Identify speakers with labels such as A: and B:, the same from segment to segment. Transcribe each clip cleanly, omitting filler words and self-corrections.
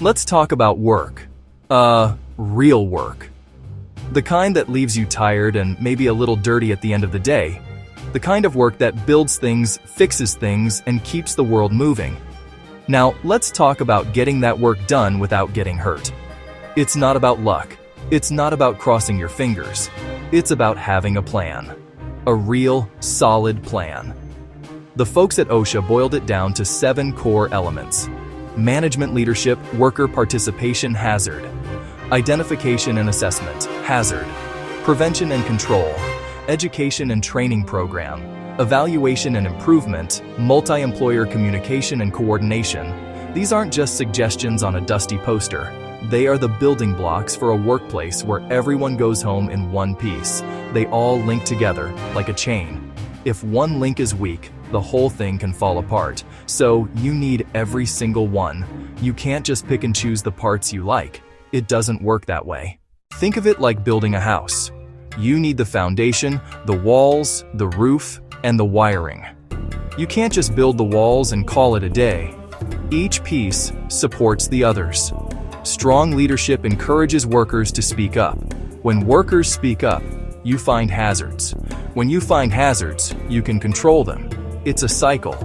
A: Let's talk about work. Real work. The kind that leaves you tired and maybe a little dirty at the end of the day. The kind of work that builds things, fixes things, and keeps the world moving. Now, let's talk about getting that work done without getting hurt. It's not about luck. It's not about crossing your fingers. It's about having a plan. A real, solid plan. The folks at OSHA boiled it down to 7 core elements. Management leadership, worker participation, hazard. Identification and assessment, hazard. Prevention and control, education and training program. Evaluation and improvement, multi-employer communication and coordination. These aren't just suggestions on a dusty poster. They are the building blocks for a workplace where everyone goes home in one piece. They all link together like a chain. If one link is weak, the whole thing can fall apart. So you need every single one. You can't just pick and choose the parts you like. It doesn't work that way. Think of it like building a house. You need the foundation, the walls, the roof, and the wiring. You can't just build the walls and call it a day. Each piece supports the others. Strong leadership encourages workers to speak up. When workers speak up, you find hazards. When you find hazards, you can control them. It's a cycle,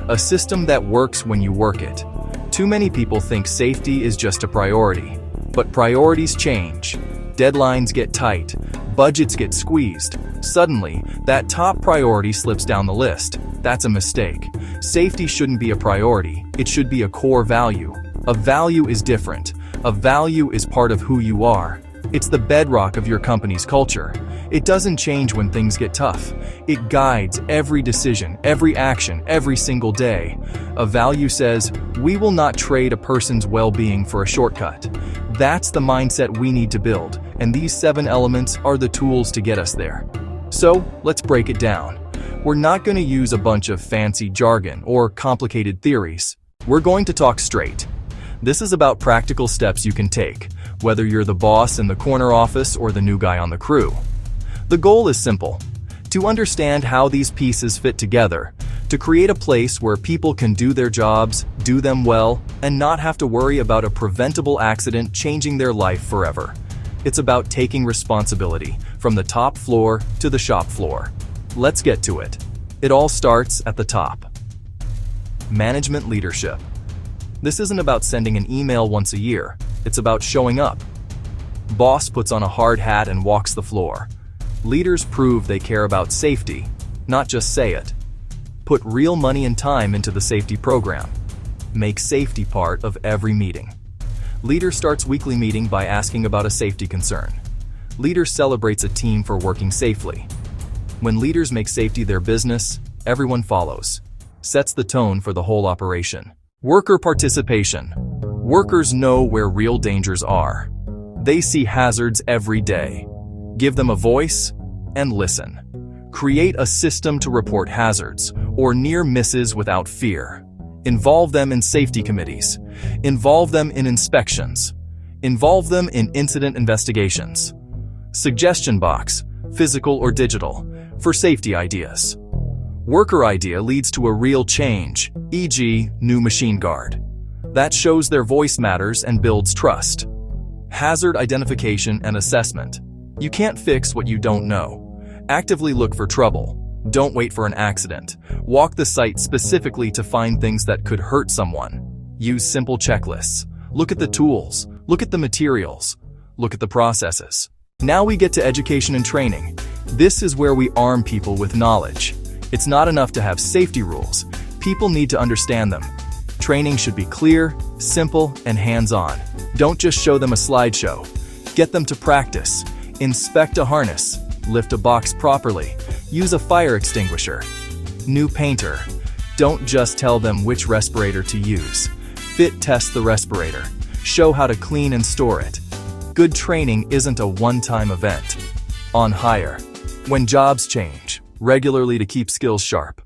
A: a system that works when you work it. Too many people think safety is just a priority. But priorities change. Deadlines get tight. Budgets get squeezed. Suddenly, that top priority slips down the list. That's a mistake. Safety shouldn't be a priority. It should be a core value. A value is different. A value is part of who you are. It's the bedrock of your company's culture. It doesn't change when things get tough. It guides every decision, every action, every single day. A value says, we will not trade a person's well-being for a shortcut. That's the mindset we need to build, and these 7 elements are the tools to get us there. So, let's break it down. We're not going to use a bunch of fancy jargon or complicated theories. We're going to talk straight. This is about practical steps you can take, whether you're the boss in the corner office or the new guy on the crew. The goal is simple: to understand how these pieces fit together, to create a place where people can do their jobs, do them well, and not have to worry about a preventable accident changing their life forever. It's about taking responsibility from the top floor to the shop floor. Let's get to it. It all starts at the top. Management leadership. This isn't about sending an email once a year. It's about showing up. Boss puts on a hard hat and walks the floor. Leaders prove they care about safety, not just say it. Put real money and time into the safety program. Make safety part of every meeting. Leader starts weekly meeting by asking about a safety concern. Leader celebrates a team for working safely. When leaders make safety their business, everyone follows. Sets the tone for the whole operation. Worker participation. Workers know where real dangers are. They see hazards every day. Give them a voice and listen. Create a system to report hazards or near misses without fear. Involve them in safety committees. Involve them in inspections. Involve them in incident investigations. Suggestion box, physical or digital, for safety ideas. Worker idea leads to a real change, e.g., new machine guard. That shows their voice matters and builds trust. Hazard identification and assessment. You can't fix what you don't know. Actively look for trouble. Don't wait for an accident. Walk the site specifically to find things that could hurt someone. Use simple checklists. Look at the tools. Look at the materials. Look at the processes. Now we get to education and training. This is where we arm people with knowledge. It's not enough to have safety rules. People need to understand them. Training should be clear, simple, and hands-on. Don't just show them a slideshow. Get them to practice. Inspect a harness. Lift a box properly. Use a fire extinguisher. New painter. Don't just tell them which respirator to use. Fit test the respirator. Show how to clean and store it. Good training isn't a one-time event. On hire. When jobs change, regularly to keep skills sharp.